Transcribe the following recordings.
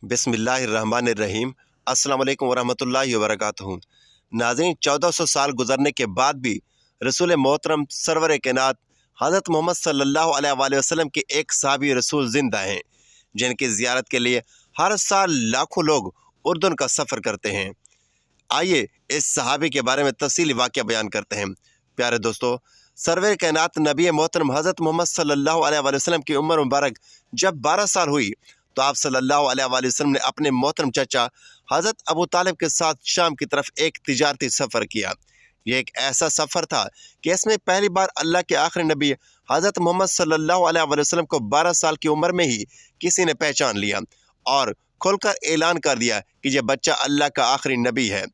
बिस्मिल्लाहिर्रहमानिर्रहीम। अस्सलाम वालेकुम वरहमतुल्लाहि वबरकातुहू। नाज़रीन, 1400 साल गुजरने के बाद भी रसूल मोहतरम सरवर कायनात हज़रत मोहम्मद सल्लल्लाहु अलैहि वसल्लम के एक सहाबी रसूल ज़िंदा हैं, जिनकी ज़ियारत के लिए हर साल लाखों लोग उर्दन का सफ़र करते हैं। आइए इस सहाबी के बारे में तफसीली वाक़या बयान करते हैं। प्यारे दोस्तों, सरवर कायनात नबी मोहतरम हज़रत मोहम्मद सल्लल्लाहु अलैहि वसल्लम की उम्र मुबारक जब 12 साल हुई तो आप सल्लल्लाहु अलैहि वसल्लम ने अपने मोहतरम चचा हज़रत अबू तालिब के साथ शाम की तरफ एक तिजारती सफ़र किया। यह एक ऐसा सफ़र था कि इसमें पहली बार अल्लाह के आखिरी नबी हज़रत मोहम्मद सल्लल्लाहु अलैहि वसल्लम को 12 साल की उम्र में ही किसी ने पहचान लिया और खुलकर ऐलान कर दिया कि यह बच्चा अल्लाह का आखिरी नबी है।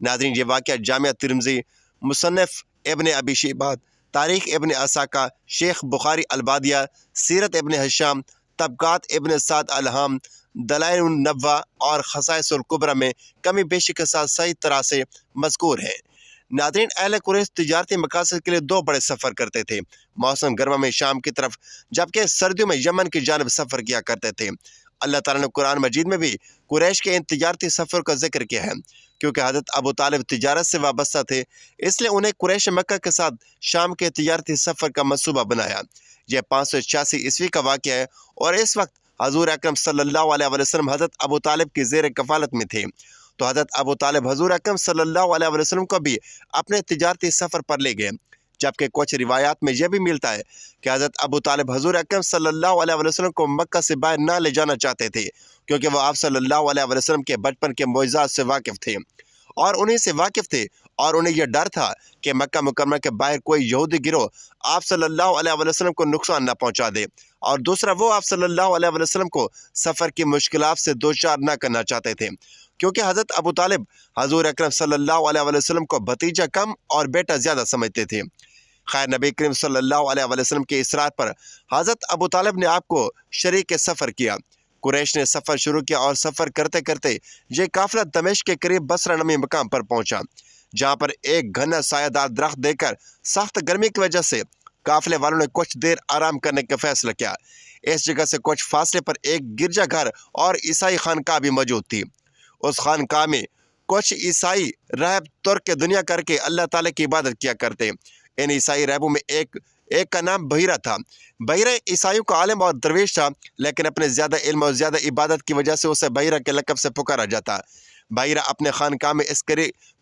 नाज़रीन, ये वाक़या जामिया तिरमिज़ी, मुसन्नफ़ इब्न अबी शैबा, तारीख़ इब्न असाका, शेख बुखारी अलबादिया, सीरत इब्न हिशाम, तबक़ात इब्न साद अलहाम, दलाइल नब्वा और खसाइसुल कुबरा में कमी बेशी के साथ सही तरह से मज़कूर है। नाज़रीन, अहले कुरैश तिजारती मकासद के लिए दो बड़े सफ़र करते थे। मौसम गर्मा में शाम की तरफ, जबकि सर्दियों में यमन की जानिब सफ़र किया करते थे। अल्लाह ताला ने कुरान मजीद में भी कुरैश के इन तिजारती सफ़र का जिक्र किया है। क्योंकि हज़रत अबू तालिब तिजारत से वाबस्ता थे, इसलिए उन्हें कुरैश मक्का के साथ शाम के तिजारती सफ़र का मंसूबा बनाया। यह 586 ईस्वी का वाक़या है और इस वक्त हज़ूर अकरम सल्लल्लाहु अलैहि वसल्लम हज़रत अबू तालिब की ज़ेर कफ़ालत में थे। तो हज़रत अबू तालिब हज़ूर अकरम सल्लल्लाहु अलैहि वसल्लम को भी अपने तिजारती सफ़र पर ले गए। जबकि कुछ रिवायात में यह भी मिलता है कि हज़रत अबू तालिब हज़ूर अकरम सल्लल्लाहु अलैहि वसल्लम को मक्का से बाहर ना ले जाना चाहते थे, क्योंकि वह आप सल्लल्लाहु अलैहि वसल्लम के बचपन के मोइज़ात से वाकिफ़ थे और उन्हीं से वाकिफ़ थे और उन्हें यह डर था कि मक्का मुकर्रमा के बाहर कोई यहूदी गिरोह आप सल्लल्लाहु अलैहि वसल्लम को नुकसान न पहुंचा दे, और दूसरा वो आप सल्लल्लाहु अलैहि वसल्लम को सफ़र की मुश्किलात से दो चार न करना चाहते थे, क्योंकि हज़रत अबू तालिब हज़ूर अकरम सल्लल्लाहु अलैहि वसल्लम को भतीजा कम और बेटा ज़्यादा समझते थे। खैर, नबी करीम सल्लल्लाहु अलैहि वसल्लम के इसरार पर हज़रत अबू तालिब ने आपको शरीक सफ़र किया। कुरैश ने सफ़र शुरू किया और सफ़र करते करते ये काफ़िला दमिश्क के करीब बसरा नमी मकाम पर पहुंचा, जहां पर एक घना सायादार दरख्त देखकर सख्त गर्मी की वजह से काफ़िले वालों ने कुछ देर आराम करने का फैसला किया। इस जगह से कुछ फासले पर एक गिरजाघर और ईसाई खानकाह भी मौजूद थी। उस खानकाह में कुछ ईसाई रहब तुर्क दुनिया करके अल्लाह ताला की इबादत किया करते। इन ईसाई रहबों में एक का नाम बहीरा था। बहीरा ईसाइयों का आलिम और दरवेश था, लेकिन अपने ज़्यादा इल्म और ज़्यादा इबादत की वजह से उसे बहीरा के लक़ब से पुकारा जाता। बहीरा अपने खानकाह में इस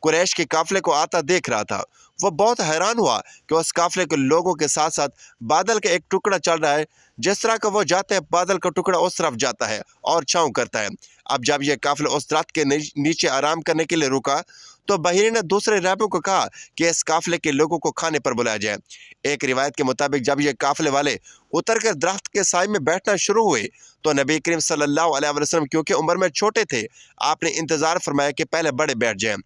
कुरैश के काफ़िले को आता देख रहा था। वो बहुत हैरान हुआ कि उस काफ़िले के लोगों के साथ साथ बादल का एक टुकड़ा चल रहा है। जिस तरह का वो जाते हैं, बादल का टुकड़ा उस तरफ जाता है और छाँव करता है। अब जब यह काफ़िला उस दरख्त के नीचे आराम करने के लिए रुका तो बहीरे ने दूसरे रहबों को कहा कि इस काफ़िले के लोगों को खाने पर बुलाया जाए। एक रिवायत के मुताबिक जब ये काफ़िले वाले उतर कर दरख्त के साए में बैठना शुरू हुए तो नबी करीम सल्लल्लाहु अलैहि वसल्लम, क्योंकि उम्र में छोटे थे, आपने इंतज़ार फरमाया कि पहले बड़े बैठ जाएं,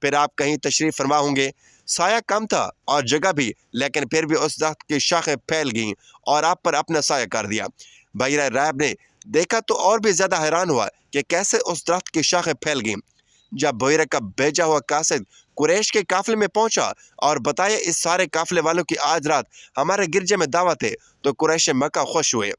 फिर आप कहीं तशरीफ़ फरमा होंगे। साया कम था और जगह भी, लेकिन फिर भी उस दरख्त की शाखें फैल गईं और आप पर अपना साया कर दिया। बहीरा रहब ने देखा तो और भी ज़्यादा हैरान हुआ कि कैसे उस दरख्त की शाखें फैल गईं। जब बहीरा का भेजा हुआ कासिद कुरैश के काफ़िले में पहुंचा और बताया इस सारे काफ़िले वालों की आज रात हमारे गिरजे में दावत है, तो कुरैश मक्का खुश हुए।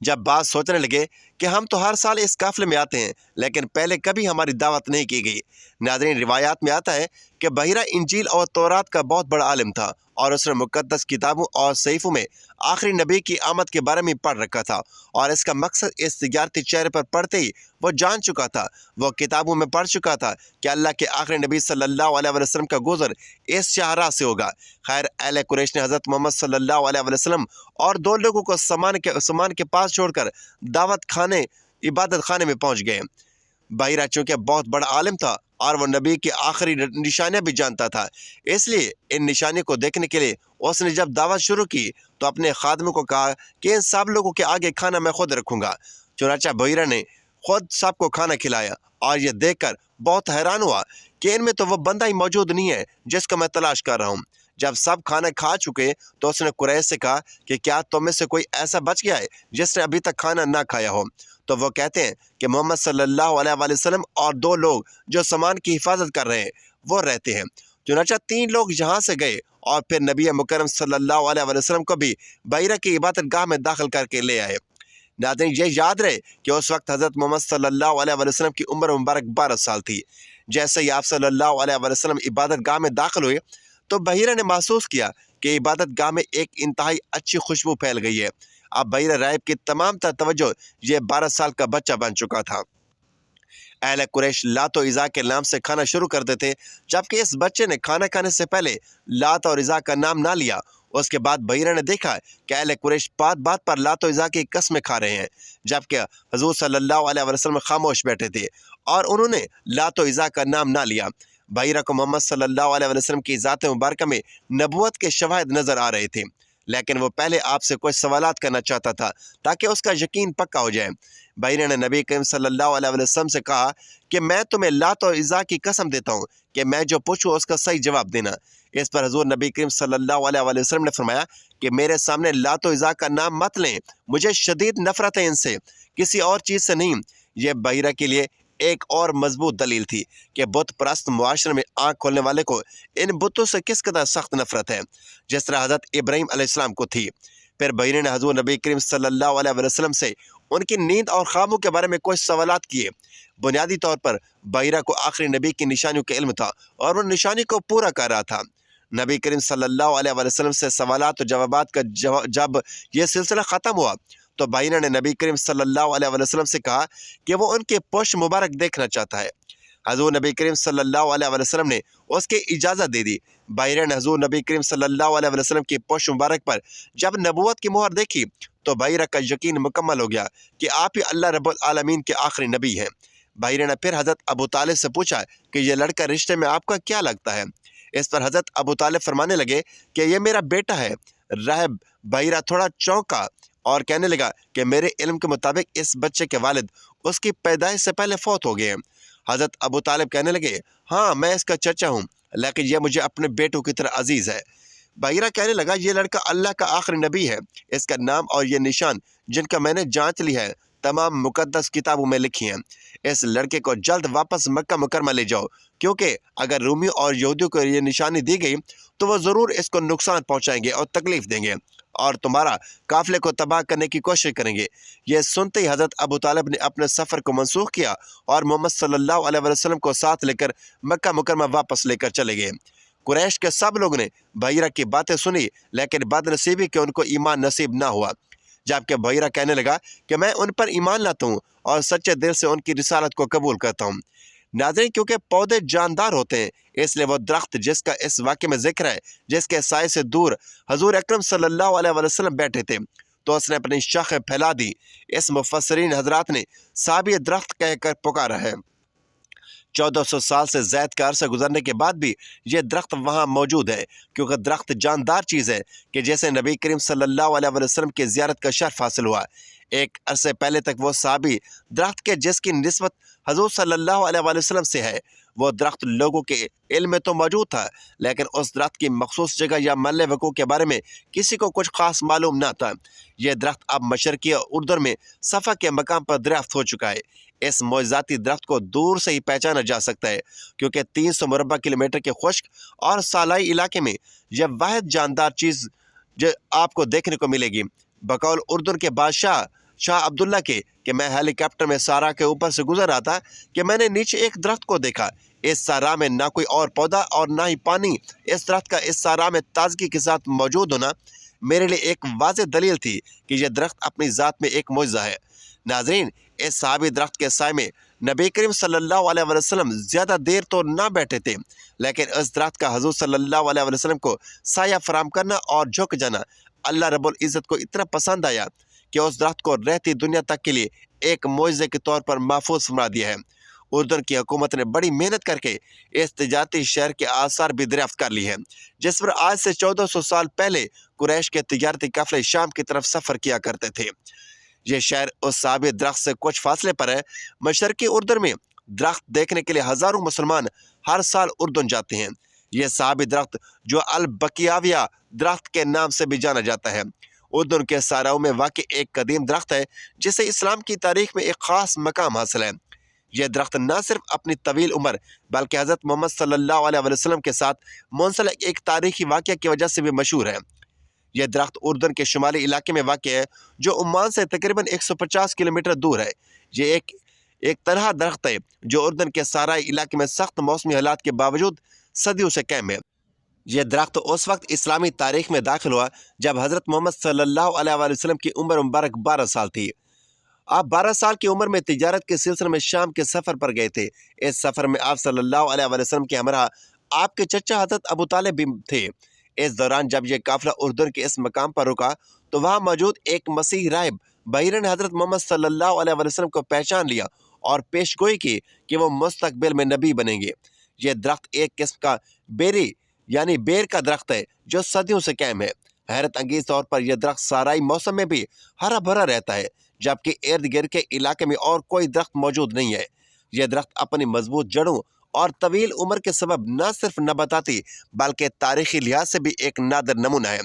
जब बात सोचने लगे कि हम तो हर साल इस काफ़िले में आते हैं, लेकिन पहले कभी हमारी दावत नहीं की गई। नाज़रीन, रिवायात में आता है कि बहीरा इंजील और तौरात का बहुत बड़ा आलिम था और उसने मुक़द्दस किताबों और सहीफ़ों में आखिरी नबी की आमद के बारे में पढ़ रखा था, और इसका मकसद इस तिजारती चेहरे पर पढ़ते ही वो जान चुका था। वो किताबों में पढ़ चुका था कि अल्लाह के आखिरी नबी सल्लल्लाहु अलैहि वसल्लम का गुज़र इस शाहराह से होगा। खैर, अहले कुरैश ने हज़रत मोहम्मद सल्लल्लाहु अलैहि वसल्लम और दो लोगों को सामान के पास छोड़कर दावत खाने, इबादत खाने में पहुंच गए। बहीरा चूँकि बहुत बड़ा आलिम था और वह नबी की आखिरी निशानियाँ भी जानता था, इसलिए इन निशानियों को देखने के लिए उसने जब दावत शुरू की तो अपने खादमों को कहा कि इन सब लोगों के आगे खाना मैं खुद रखूँगा। चुनांचे बहीरा ने खुद सबको खाना खिलाया और यह देखकर बहुत हैरान हुआ कि इनमें तो वह बंदा ही मौजूद नहीं है जिसको मैं तलाश कर रहा हूँ। जब सब खाना खा चुके तो उसने कुरैश से कहा कि क्या तुम में से कोई ऐसा बच गया है जिसने अभी तक खाना ना खाया हो? तो वो कहते हैं कि मोहम्मद सल्लल्लाहु अलैहि वसल्लम और दो लोग जो सामान की हिफाजत कर रहे हैं वो रहते हैं। चुनांचे 3 लोग यहाँ से गए और फिर नबी मुकर्रम सल्लल्लाहु अलैहि वसल्लम को भी बहीरा की इबादत गाह में दाखिल करके ले आए। नाज़रीन, ये याद रहे कि उस वक्त हज़रत मोहम्मद सल्लल्लाहु अलैहि वसल्लम की उम्र मुबारक 12 साल थी। जैसे ही आप सल्लल्लाहु अलैहि वसल्लम इबादत गाह में दाखिल हुए तो बहीरा ने महसूस किया कि इबादत गाह में एक इंतहाई अच्छी खुशबू फैल गई है। अब बहीरा राहिब की तमाम तवज्जो ये 12 साल का बच्चा बन चुका था। अहले कुरैश लात और इज़ा के नाम से खाना शुरू कर देते, जबकि इस बच्चे ने खाना खाने से पहले लात और इज़ा का नाम ना लिया। उसके बाद बहीरा ने देखा कि अहले कुरैश बात बात पर लात और इज़ा की कसमें खा रहे हैं, जबकि हुज़ूर सल्लल्लाहु अलैहि वसल्लम खामोश बैठे थे और उन्होंने लात और इज़ा का नाम ना लिया। बहीरा को मोहम्मद सल्लल्लाहु अलैहि वसल्लम की ज़ात मुबारक में नबूवत के शवाहिद नज़र आ रहे थे, लेकिन वो पहले आपसे कुछ सवालात करना चाहता था ताकि उसका यकीन पक्का हो जाए। बहीरा ने नबी करीम सल्लल्लाहु अलैहि वसल्लम से कहा कि मैं तुम्हें लात और इज़ा की कसम देता हूँ कि मैं जो पूछूँ उसका सही जवाब देना। इस पर हज़ूर नबी करीम सल्लल्लाहु अलैहि वसल्लम ने फरमाया कि मेरे सामने लात और इज़ा का नाम मत लें, मुझे शदीद नफरत है इनसे, किसी और चीज़ से नहीं। यह बहीरा के लिए एक और मजबूत दलील थी कि बुत परस्त मुआशरे में आँख खोलने वाले को इन बुतों से किस कदर सख्त नफरत है, जिस तरह हज़रत इब्राहीम अलैहिस्सलाम को थी। फिर बहीरे ने हज़ूर नबी करीम सल्लल्लाहु अलैहि वसल्लम से उनकी नींद और ख्वाबों के बारे में कुछ सवालात किए। बुनियादी तौर पर बहीरा को आखिरी नबी की निशानियों का इल्म था और वो निशानी को पूरा कर रहा था। नबी करीम सल्लल्लाहु अलैहि वसल्लम से सवालात और जवाबात का जब यह सिलसिला ख़त्म हुआ तो बहीरा ने नबी करीम सल्लल्लाहु अलैहि वसल्लम से कहा कि वो उनके पुष्ट मुबारक देखना चाहता है। हज़ूर नबी करीम सल्लल्लाहु अलैहि वसल्लम ने उसकी इजाज़त दे दी। बहीरा ने हज़ूर नबी करीम सल्लल्लाहु अलैहि वसल्लम की पुष्ट मुबारक पर जब नबूवत की मोहर देखी तो बहीरा का यकीन मुकम्मल हो गया कि आप ही अल्लाह रब्बुल आलमीन के आखिरी नबी हैं। बहीरा ने फिर हज़रत अबू तालिब से पूछा कि यह लड़का रिश्ते में आपका क्या लगता है। इस पर हज़रत अबू तालिब फरमाने लगे कि यह मेरा बेटा है। राहिब बहीरा थोड़ा चौंका और कहने लगा कि मेरे इल्म के मुताबिक इस बच्चे के वालिद उसकी पैदाइश से पहले फौत हो गए हैं। हज़रत अबू तालिब कहने लगे, हाँ मैं इसका चचा हूँ, लेकिन यह मुझे अपने बेटों की तरह अजीज़ है। बहीरा कहने लगा, ये लड़का अल्लाह का आखिरी नबी है। इसका नाम और ये निशान जिनका मैंने जांच ली है तमाम मुकद्दस किताबों में लिखी हैं। इस लड़के को जल्द वापस मक्का मुकरमा ले जाओ, क्योंकि अगर रूमी और यहूदियों को ये निशानी दी गई तो वह ज़रूर इसको नुकसान पहुँचाएंगे और तकलीफ़ देंगे और तुम्हारा काफ़िले को तबाह करने की कोशिश करेंगे। यह सुनते ही हज़रत अबू तालिब ने अपने सफ़र को मनसूख किया और मोहम्मद सल्लल्लाहु अलैहि वसल्लम को साथ लेकर मक्का मुकरमा वापस लेकर चले गए। कुरैश के सब लोग ने बहीरा की बातें सुनी, लेकिन बदनसीबी के उनको ईमान नसीब ना हुआ। जबकि बहीरा कहने लगा कि मैं उन पर ईमान लाता हूँ और सच्चे दिल से उनकी रिसालत को कबूल करता हूँ। नाज़रीन, क्योंकि पौधे जानदार होते हैं, इसलिए वो दरख्त जिसका इस वाक़े में जिक्र है, जिसके साए से दूर हजूर अकरम सल्लल्लाहु अलैहि वसल्लम बैठे थे, तो उसने अपनी शाखें फैला दी। इस मुफस्सिरीन हजरात ने साबिय दरख्त कहकर पुकारा है। 1400 साल से ज़ैद का अरसा गुजरने के बाद भी ये दरख्त वहाँ मौजूद है, क्योंकि दरख्त जानदार चीज़ है कि जैसे नबी करीम सल्लल्लाहु अलैहि वसल्लम की ज़ियारत का शर्फ हासिल हुआ। एक अरसे पहले तक वो साहबी दरख्त के जिसकी निस्बत हजूर सल्लल्लाहु अलैहि वसल्लम से है, वो दरख्त लोगों के इल्म में तो मौजूद था, लेकिन उस दरख्त की मखसूस जगह या मल्ल वक़ू के बारे में किसी को कुछ ख़ास मालूम ना था। यह दरख्त अब मशरक़ी उर्दूर में सफ़ा के मकाम पर दरियाफ्त हो चुका है। इस मोइज़ाती दरख्त को दूर से ही पहचाना जा सकता है, क्योंकि 300 मुरबा किलोमीटर के खुश्क और सालाई इलाके में यह वाहिद जानदार चीज़ जो आपको देखने को मिलेगी। बकौल उर्दूर के बादशाह शाह अब्दुल्ला के कि मैं हेलीकॉप्टर में सारा के ऊपर से गुजर रहा था कि मैंने नीचे एक दरख्त को देखा। इस सारा में ना कोई और पौधा और ना ही पानी। इस दरख्त का इस सारा में ताजगी के साथ मौजूद होना मेरे लिए एक वाज़ेह दलील थी कि यह दरख्त अपनी ज़ात में एक मुआज़ा है। नाज़रीन, इस साहबी दरख्त के साए में नबी करीम सल्लल्लाहु अलैहि वसल्लम ज़्यादा देर तो ना बैठे थे, लेकिन इस दरख्त का हजूर सल्लल्लाहु अलैहि वसल्लम को साया फराम करना और झुक जाना अल्लाह रब्बुल इज़्ज़त को इतना पसंद आया कि उस दरख्त को रहती दुनिया तक के लिए एक मुआज़े के तौर पर महफूज फरमा दिया है। उर्दून की हुकूमत ने बड़ी मेहनत करके इस तिजारती शहर के आसार भी दरियाफ्त कर ली है, जिस पर आज से 1400 साल पहले कुरैश के तिजारती काफ़िले शाम की तरफ सफ़र किया करते थे। यह शहर उस साबित दरख्त से कुछ फासले पर है। मशरक़ी उर्दून में दरख्त देखने के लिए हज़ारों मुसलमान हर साल उर्दून जाते हैं। यह साबित दरख्त जो अल बकियाविया दरख्त के नाम से भी जाना जाता है, उर्दून के साराओं में वाक़ एक कदीम दरख्त है जिसे इस्लाम की तारीख़ में एक ख़ास मकाम हासिल है। यह दरख्त न सिर्फ अपनी तवील उम्र बल्कि हज़रत मोहम्मद सल्लल्लाहु अलैहि वसल्लम के साथ मुंसलिक एक तारीख़ी वाक़या की वजह से भी मशहूर है। یہ درخت اردن کے شمالی علاقے میں واقع ہے جو عمان سے تقریباً 150 کلومیٹر دور ہے۔ یہ ایک تنہا درخت ہے جو اردن کے صحرائی علاقے میں سخت موسمی حالات کے باوجود صدیوں سے قائم ہے۔ یہ درخت اس وقت اسلامی تاریخ میں داخل ہوا جب حضرت محمد صلی اللہ علیہ وآلہ وسلم کی عمر مبارک 12 سال تھی۔ آپ 12 سال کی عمر میں تجارت کے سلسلے میں شام کے سفر پر گئے تھے۔ اس سفر میں آپ صلی اللہ علیہ وآلہ وسلم کے ہمراہ آپ کے چچا حضرت ابو طالب بھی تھے۔ اس دوران جب یہ قافلہ اردن کے اس مقام پر رکا تو وہاں موجود ایک مسیحی راہب بحیرہ نے حضرت محمد صلی اللہ علیہ وآلہ وسلم کو پہچان لیا اور پیش گوئی کی کہ وہ مستقبل میں نبی بنیں گے۔ یہ درخت ایک قسم کا بیری یعنی بیر کا درخت ہے جو صدیوں سے قائم ہے۔ حیرت انگیز طور پر یہ درخت صحرائی موسم میں بھی ہرا بھرا رہتا ہے، جبکہ ارد گرد کے علاقے میں اور کوئی درخت موجود نہیں ہے۔ یہ درخت اپنی مضبوط جڑوں اور طویل عمر کے سبب نہ صرف نباتاتی بلکہ تاریخی لحاظ سے بھی ایک نادر نمونہ ہے۔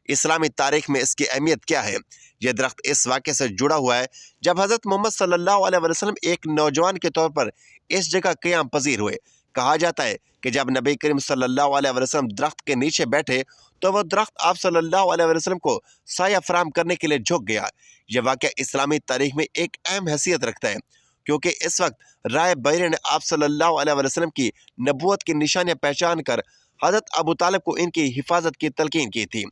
اسلامی تاریخ میں اس کی اہمیت کیا ہے؟ یہ درخت اس واقعے سے جڑا ہوا ہے جب حضرت محمد صلی اللہ علیہ وسلم ایک نوجوان کے طور پر اس جگہ قیام پذیر ہوئے۔ کہا جاتا ہے کہ جب نبی کریم صلی اللہ علیہ وسلم درخت کے نیچے بیٹھے تو وہ درخت آپ صلی اللہ علیہ وسلم کو سایہ فراہم کرنے کے لیے جھک گیا۔ یہ واقعہ اسلامی تاریخ میں ایک اہم حیثیت رکھتا ہے کیونکہ اس وقت راہب بحیرہ نے آپ صلی اللہ علیہ وسلم کی نبوت کی نشانیاں پہچان کر حضرت ابو طالب کو ان کی حفاظت کی تلقین کی تھی۔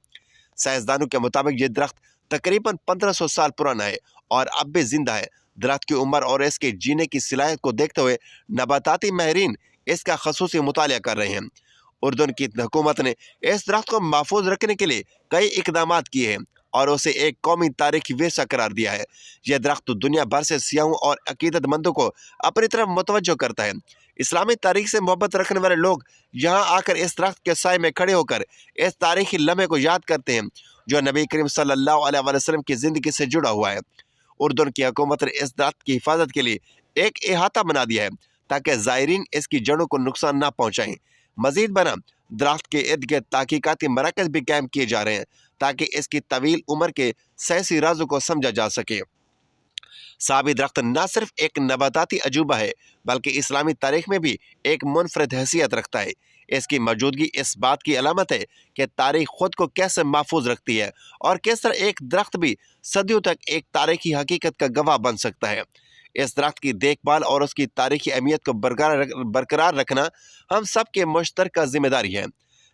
سائنسدانوں کے مطابق یہ درخت تقریباً 1500 سال پرانا ہے اور اب بھی زندہ ہے۔ درخت کی عمر اور اس کے جینے کی صلاحیت کو دیکھتے ہوئے نباتاتی ماہرین اس کا خصوصی مطالعہ کر رہے ہیں۔ اردن کی حکومت نے اس درخت کو محفوظ رکھنے کے لیے کئی اقدامات کیے ہیں اور اسے ایک قومی تاریخی ورثہ قرار دیا ہے۔ یہ درخت دنیا بھر سے سیاحوں اور عقیدت مندوں کو اپنی طرف متوجہ کرتا ہے۔ اسلامی تاریخ سے محبت رکھنے والے لوگ یہاں آ کر اس درخت کے سائے میں کھڑے ہو کر اس تاریخی لمحے کو یاد کرتے ہیں جو نبی کریم صلی اللہ علیہ وسلم کی زندگی سے جڑا ہوا ہے۔ اردن کی حکومت نے اس درخت کی حفاظت کے لیے ایک احاطہ بنا دیا ہے تاکہ زائرین اس کی جڑوں کو نقصان نہ پہنچائیں۔ مزید برآں درخت کے ارد گرد تحقیقاتی مراکز بھی قائم کیے جا رہے ہیں تاکہ اس کی طویل عمر کے سائنسی رازوں کو سمجھا جا سکے۔ صحابی درخت نہ صرف ایک نباتاتی عجوبہ ہے بلکہ اسلامی تاریخ میں بھی ایک منفرد حیثیت رکھتا ہے۔ اس کی موجودگی اس بات کی علامت ہے کہ تاریخ خود کو کیسے محفوظ رکھتی ہے اور کس طرح ایک درخت بھی صدیوں تک ایک تاریخی حقیقت کا گواہ بن سکتا ہے۔ اس درخت کی دیکھ بھال اور اس کی تاریخی اہمیت کو برقرار رکھنا ہم سب کے مشترکہ ذمہ داری ہے۔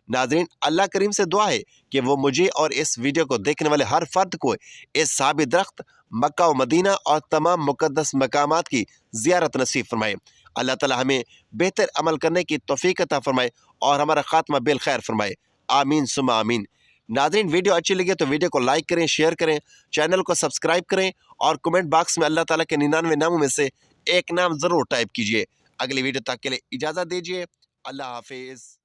ناظرین، اللہ کریم سے دعا ہے کہ وہ مجھے اور اس ویڈیو کو دیکھنے والے ہر فرد کو اس صحابی درخت مکہ و مدینہ اور تمام مقدس مقامات کی زیارت نصیب فرمائے۔ اللہ تعالی ہمیں بہتر عمل کرنے کی توفیق عطا فرمائے اور ہمارا خاتمہ بالخیر فرمائے۔ آمین ثم آمین۔ ناظرین، ویڈیو اچھی لگے تو ویڈیو کو لائک کریں، شیئر کریں، چینل کو سبسکرائب کریں اور کمنٹ باکس میں اللہ تعالیٰ کے 99 ناموں میں سے ایک نام ضرور ٹائپ کیجیے۔ اگلی ویڈیو تک کے لیے اجازت دیجیے۔ اللہ حافظ۔